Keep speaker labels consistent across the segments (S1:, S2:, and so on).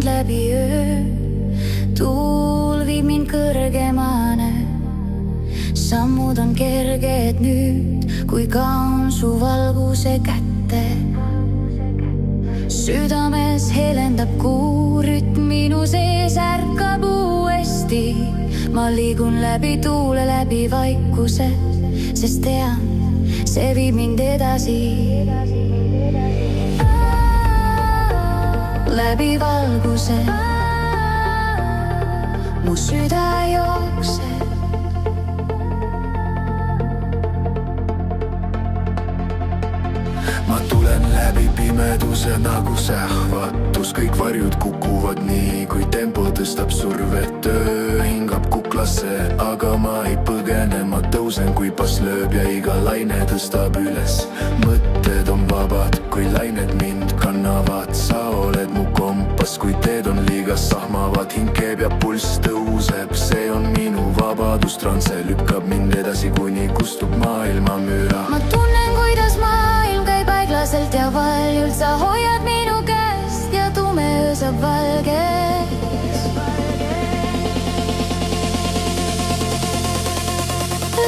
S1: läbi öö. Tuul viib mind kõrgemale, sammud on kerged nüüd, kui kaon su valguse kätte. Südames helendab kuu, rütm minu sees ärkab uuesti. Ma liigun läbi tuule, läbi vaikuse, sest tean, see viib mind edasi. Läbi valguse mu süda jookseb.
S2: Ma tulen läbi pimeduse nagu sähvatus, kõik varjud kukuvad nii, kui tempo tõstab survet. Öö hingab kuklasse, aga ma ei põgene, ma tõusen, kui pass lööb ja iga laine tõstab üles. Mõtted on vabad, kui lained mind kannavad, sa oled mu kompass, kui teed on liiga sahmavad. Hing keeb ja pulss tõuseb, see on minu vabadus. Transe lükkab mind edasi, kuni kustub maailma müra.
S1: Ma tunnen, kuidas maailm käib aeglaselt ja valjult. Sa hoiad minu käest ja tume öö saab valgeks.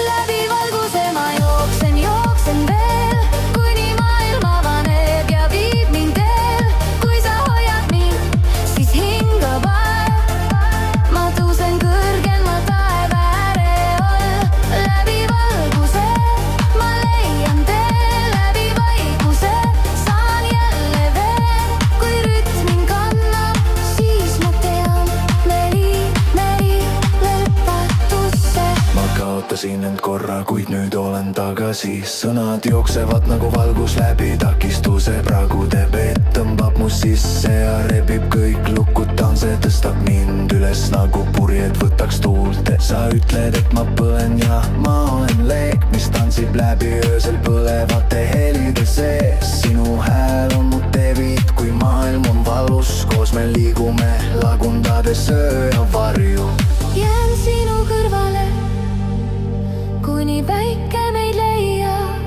S1: Läbi valguse ma jooksen, jooksen veel, kuni maailm avaneb ja viib mind teel. Kui sa hoiad mind, siis hingab aeg. Ma tõusen kõrgel, ma taeva ääre all. Läbi valguse ma leian tee, läbi vaikuse saan jälle veel. Kui rütm mind kannab, siis ma tean, me liime lõpatusse.
S2: Ma kaotasin end korra, kuid nüüd olen tagasi. Sõnad jooksevad nagu valgus läbi takistuse. Praegu teeb, et tõmbab mu sisse ja rebib kõik lukutan. See tõstab mind üles nagu purjed võtaks tuult. Sa ütled, et ma põlen ja ma olen leek, mis tantsib läbi öösel põlevate helide sees. Sinu hääl on mu teeviit, kui maailm on valus. Koos me liigume, lagundades öö ja varju.
S1: Jään sinu kõrvale, kuni päike meid leiab.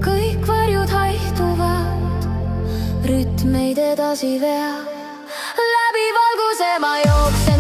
S1: Kõik varjud haihtuvad, rütm meid edasi veab. Läbi valguse ma jooksen.